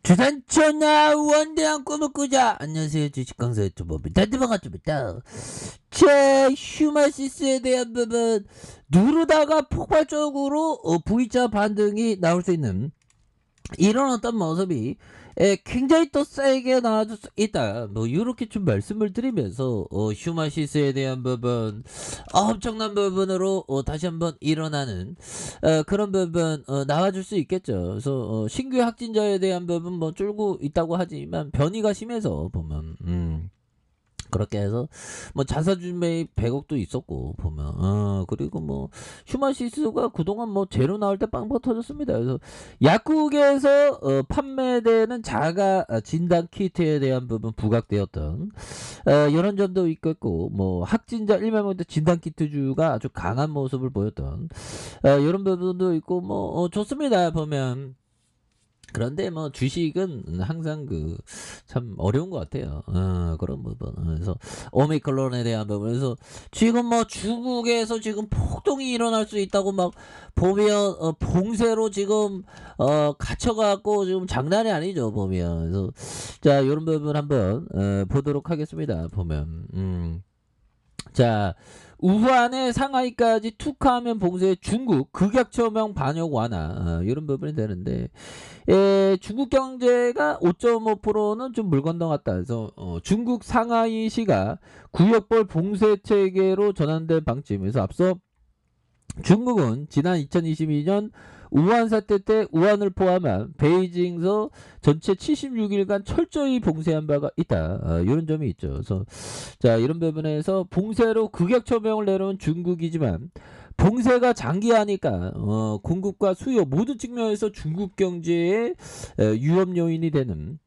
주산천하 원대한 꿈을 꾸자. 안녕하세요, 주식강사 유튜버입니다. 반갑습니다. 자, 휴마시스에 대한 부분 누르다가 폭발적으로 V자 반등이 나올 수 있는 이런 어떤 모습이 굉장히 또 세게 나와줄 수 있다. 뭐 이렇게 좀 말씀을 드리면서 휴마시스에 대한 부분 엄청난 부분으로 다시 한번 일어나는 그런 부분 나와줄 수 있겠죠. 그래서 신규 확진자에 대한 부분 뭐 줄고 있다고 하지만 변이가 심해서 보면 그렇게 해서 뭐 자사주 매입 100억도 있었고 보면 그리고 뭐 휴마시스가 그동안 뭐 제로 나올 때 빵빵 터졌습니다. 그래서 약국에서 판매되는 자가 진단 키트에 대한 부분 부각되었던 이런 점도 있겠고, 뭐 확진자 1만 진단 키트주가 아주 강한 모습을 보였던 이런 부분도 있고, 뭐 좋습니다 보면. 그런데 뭐 주식은 항상 참 어려운 것 같아요. 그런 부분. 그래서 오미크론에 대한 부분에서 지금 뭐 중국에서 지금 폭동이 일어날 수 있다고 막 보면 봉쇄로 지금 갇혀갖고 지금 장난이 아니죠 보면. 그래서 자 이런 부분 한번 보도록 하겠습니다 보면. 자, 우한에 상하이까지 툭하면 봉쇄 중국 극약처명 반역 완화 이런 부분이 되는데 중국 경제가 5.5%는 좀 물 건너갔다 해서 중국 상하이시가 구역별 봉쇄 체계로 전환된 방침에서 앞서 중국은 지난 2022년 우한 사태 때 우한을 포함한 베이징서 전체 76일간 철저히 봉쇄한 바가 있다. 이런 점이 있죠. 그래서 자 이런 부분에서 봉쇄로 극약처명을 내놓은 중국이지만 봉쇄가 장기하니까 공급과 수요 모든 측면에서 중국 경제의 위험 요인이 되는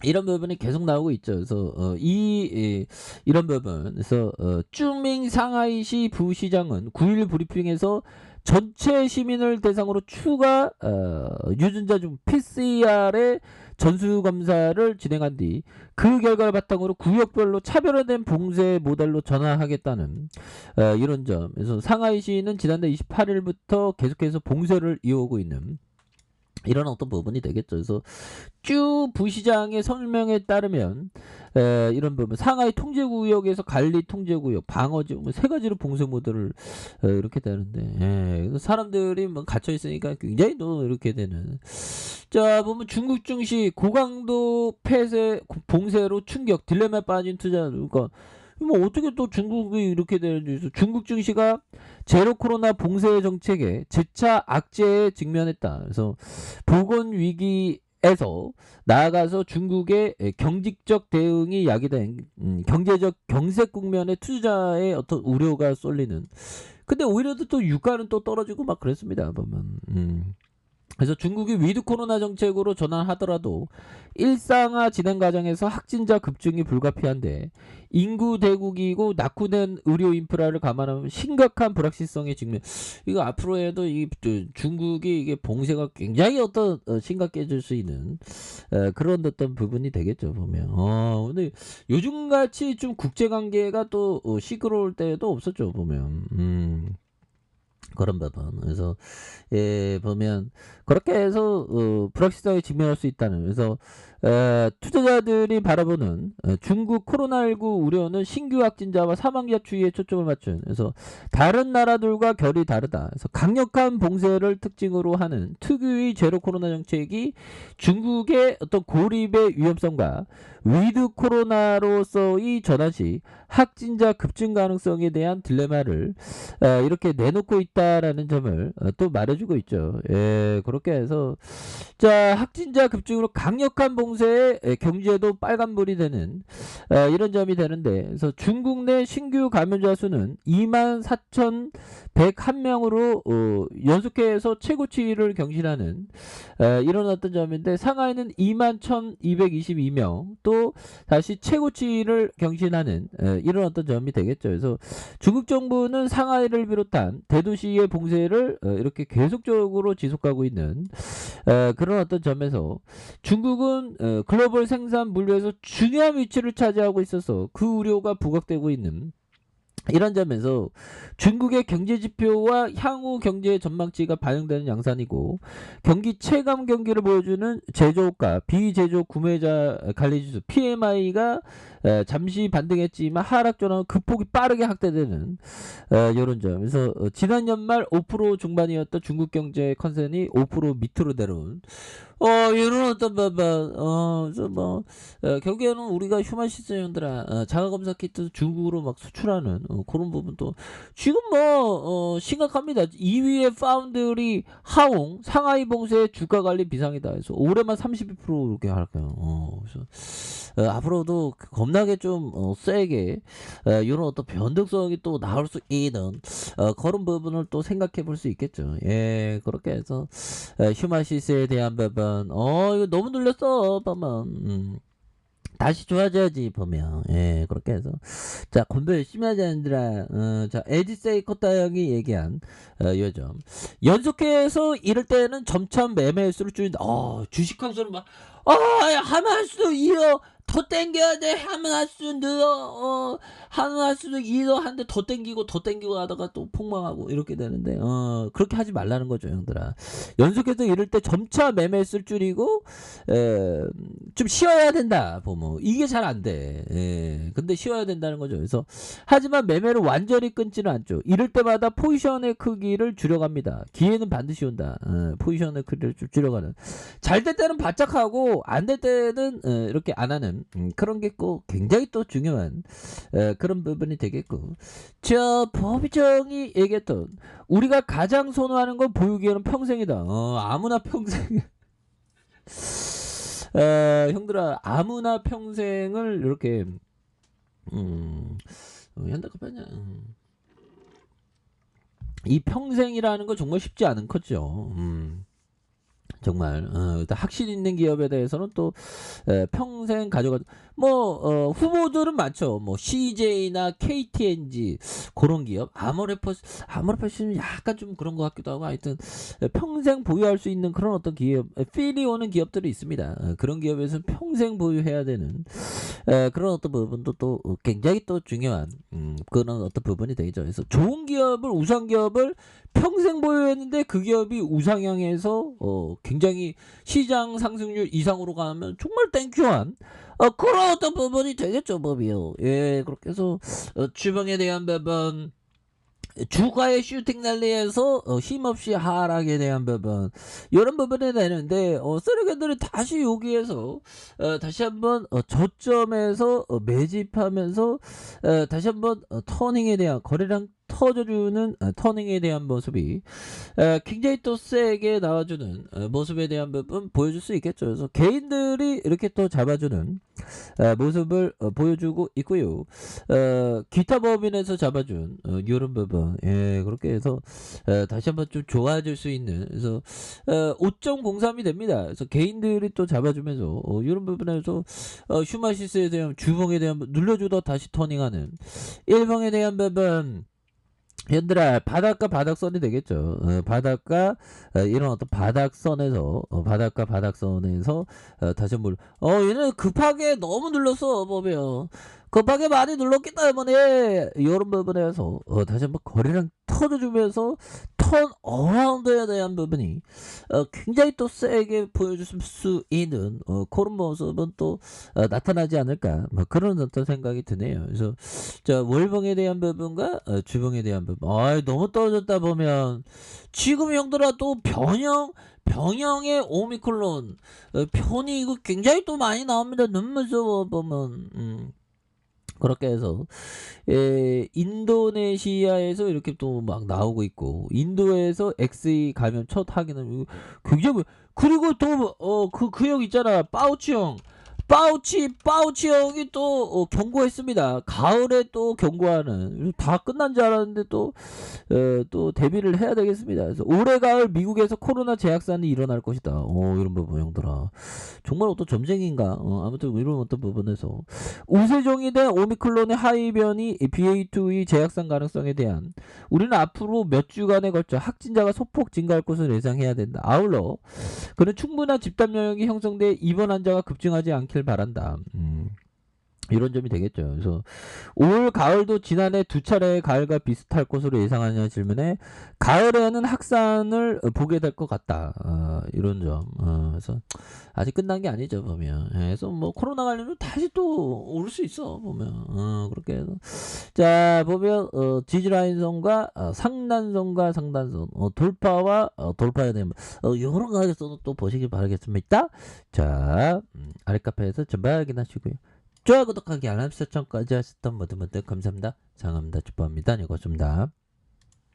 이런 부분이 계속 나오고 있죠. 그래서 이런 부분에서 쭈밍 상하이시 부시장은 9일 브리핑에서 전체 시민을 대상으로 추가 유전자 중 PCR의 전수 검사를 진행한 뒤 그 결과를 바탕으로 구역별로 차별화된 봉쇄 모델로 전환하겠다는 이런 점. 그래서 상하이시는 지난달 28일부터 계속해서 봉쇄를 이어오고 있는 이런 어떤 부분이 되겠죠. 그래서 쭈 부시장의 설명에 따르면 이런 부분 상하이 통제구역에서 관리 통제구역, 방어지역 뭐 세 가지로 봉쇄 모델을 이렇게 되는데 사람들이 뭐 갇혀 있으니까 굉장히 또 이렇게 되는. 자 보면 중국 증시 고강도 폐쇄 봉쇄로 충격 딜레마에 빠진 투자. 그러니까 뭐 어떻게 또 중국이 이렇게 되는지. 중국 증시가 제로 코로나 봉쇄 정책에 재차 악재에 직면했다. 그래서 보건 위기에서 나아가서 중국의 경직적 대응이 야기된 경제적 경색 국면에 투자의 어떤 우려가 쏠리는. 근데 오히려 또 유가는 또 떨어지고 막 그랬습니다 보면. 그래서 중국이 위드 코로나 정책으로 전환하더라도 일상화 진행 과정에서 확진자 급증이 불가피한데 인구 대국이고 낙후된 의료 인프라를 감안하면 심각한 불확실성에 직면. 이거 앞으로에도 중국이 이게 봉쇄가 굉장히 어떤 심각해질 수 있는 그런 어떤 부분이 되겠죠 보면. 근데 요즘 같이 좀 국제 관계가 또 시끄러울 때도 없었죠 보면. 그런 부분. 그래서 보면 그렇게 해서 불확실성에 직면할 수 있다는. 그래서 투자자들이 바라보는 중국 코로나19 우려는 신규 확진자와 사망자 추이에 초점을 맞춘. 그래서 다른 나라들과 결이 다르다. 그래서 강력한 봉쇄를 특징으로 하는 특유의 제로 코로나 정책이 중국의 어떤 고립의 위험성과 위드 코로나로서의 전환 시 확진자 급증 가능성에 대한 딜레마를 이렇게 내놓고 있다라는 점을 또 말해주고 있죠. 그렇게 해서 자 확진자 급증으로 강력한 봉쇄에 경제도 빨간불이 되는 이런 점이 되는데, 그래서 중국 내 신규 감염자 수는 24,101명으로 연속해서 최고치를 경신하는 이런 어떤 점인데, 상하이는 21,222명 또 다시 최고치를 경신하는 이런 어떤 점이 되겠죠. 그래서 중국 정부는 상하이를 비롯한 대도시의 봉쇄를 이렇게 계속적으로 지속하고 있는 그런 어떤 점에서 중국은 글로벌 생산 물류에서 중요한 위치를 차지하고 있어서 그 우려가 부각되고 있는 이런 점에서 중국의 경제 지표와 향후 경제 전망치가 반영되는 양산이고, 경기 체감 경기를 보여주는 제조업가, 비제조 구매자 관리지수 PMI가 잠시 반등했지만 하락 전환 극폭이 빠르게 확대되는 이런 점. 그래서 지난 연말 5% 중반이었던 중국 경제 컨센이 5% 밑으로 내려온 이런 어떤 그래서 결국에는 우리가 휴먼시스 형들아, 자가검사 키트 중국으로 막 수출하는 그런 부분도 지금 심각합니다. 2위의 파운드리 하옹 상하이 봉쇄 주가 관리 비상이다. 그래서 올해만 32% 이렇게 할까요? 그래서 앞으로도 겁나게 좀 세게 이런 어떤 변동성이 또 나올 수 있는 그런 부분을 또 생각해 볼 수 있겠죠. 예, 그렇게 해서 휴마시스에 대한 부분, 이거 너무 눌렸어, 보면. 다시 좋아져야지, 보면. 예, 그렇게 해서. 자, 공부 열심히 하자, 얘들아. 자, 에디세이 코타 형이 얘기한, 요점. 연속해서 이럴 때는 점차 매매수를 줄인다. 주식 강수는 막, 하면 할수록 이어, 더 땡겨야 돼. 하면 할수록 늘어, 하면 할수록 이어 한데 더 땡기고 하다가 또 폭망하고 이렇게 되는데, 그렇게 하지 말라는 거죠, 형들아. 연속해서 이럴 때 점차 매매수를 줄이고, 좀 쉬어야 된다, 보면. 이게 잘 안 돼. 근데 쉬어야 된다는 거죠. 그래서, 하지만 매매를 완전히 끊지는 않죠. 이럴 때마다 포지션의 크기를 줄여갑니다. 기회는 반드시 온다. 포지션의 크기를 좀 줄여가는. 잘 될 때는 바짝 하고, 안 될 때는 이렇게 안 하는, 그런 게 꼭 굉장히 또 중요한 그런 부분이 되겠고, 저 법이정이 얘기했던 우리가 가장 선호하는 건 보유기에는 평생이다. 아무나 평생. 형들아, 아무나 평생을 이렇게 현대카페냐, 이 평생이라는 건 정말 쉽지 않은 거죠. 정말 확신 있는 기업에 대해서는 또 평생 가져가. 후보들은 많죠. CJ나 KTNG 그런 기업, 아모레퍼스는 약간 좀 그런 것 같기도 하고, 하여튼 평생 보유할 수 있는 그런 어떤 기업, 필이 오는 기업들이 있습니다. 그런 기업에서는 평생 보유해야 되는 그런 어떤 부분도 또 굉장히 또 중요한 그런 어떤 부분이 되죠. 그래서 좋은 기업을, 우상 기업을 평생 보유했는데 그 기업이 우상향해서 굉장히 시장 상승률 이상으로 가면 정말 땡큐한 그런 어떤 부분이 되겠죠, 법이요. 예, 그렇게 해서 주봉에 대한 부분, 주가의 슈팅 랠리에서 힘없이 하락에 대한 부분, 이런 부분에 되는데 쓰레기들이 다시 여기에서 다시 한번 저점에서 매집하면서 다시 한번 터닝에 대한, 거래량 터져주는 터닝에 대한 모습이 굉장히 또 세게 나와주는 모습에 대한 부분 보여줄 수 있겠죠. 그래서 개인들이 이렇게 또 잡아주는 모습을 보여주고 있고요. 기타 법인에서 잡아준 이런 부분, 예, 그렇게 해서 다시 한번 좀 좋아질 수 있는, 그래서 5.03이 됩니다. 그래서 개인들이 또 잡아주면서 이런 부분에서 휴마시스에 대한, 주봉에 대한 눌러주다 다시 터닝하는, 일봉에 대한 부분, 얘들아, 바닥과 바닥선이 되겠죠. 바닥과 이런 어떤 바닥선에서 바닥선에서 다시 한번 얘는 급하게 너무 눌렀어, 보면. 급하게 많이 눌렀기 때문에 이런 부분에서 다시 한번 거래량 터져주면서 턴 어라운드에 대한 부분이 굉장히 또 세게 보여줄 수 있는 그런 모습은 또 나타나지 않을까, 그런 어떤 생각이 드네요. 그래서 자, 월봉에 대한 부분과 주봉에 대한 부분, 너무 떨어졌다 보면 지금 형들아 또 병영의 오미크론 편이 이거 굉장히 또 많이 나옵니다. 너무 무서워, 보면. 그렇게 해서 인도네시아에서 이렇게 또 막 나오고 있고, 인도에서 XE 감염 첫 확인은 굉장히, 그리고 또 그 형 있잖아, 파우치 형이 또 경고했습니다. 가을에 또 경고하는, 다 끝난 줄 알았는데 또 대비를 해야 되겠습니다. 그래서 올해 가을 미국에서 코로나 재확산이 일어날 것이다. 이런 부분, 형들아, 정말 어떤 점쟁인가. 아무튼 이런 어떤 부분에서 우세종이 된 오미클론의 하이변이 BA2의 재확산 가능성에 대한, 우리는 앞으로 몇 주간에 걸쳐 확진자가 소폭 증가할 것을 예상해야 된다. 아울러 그는 충분한 집단 면역이 형성돼 입원 환자가 급증하지 않길 바란다. 이런 점이 되겠죠. 그래서 올 가을도 지난해 두 차례의 가을과 비슷할 것으로 예상하냐는 질문에 가을에는 확산을 보게 될 것 같다. 이런 점. 그래서 아직 끝난 게 아니죠 보면. 그래서 뭐 코로나 관련도 다시 또 오를 수 있어 보면. 그렇게 해서 자 보면 지지라인선과 상단선과 상단선 돌파와 돌파에 대한 여러 가지에서도 또 보시기 바라겠습니다. 자 아래 카페에서 전부 확인하시고요. 좋아요 구독하기 알람 설정까지 하셨던 모든 분들 감사합니다. 사랑합니다. 축복합니다. 네 고맙습니다.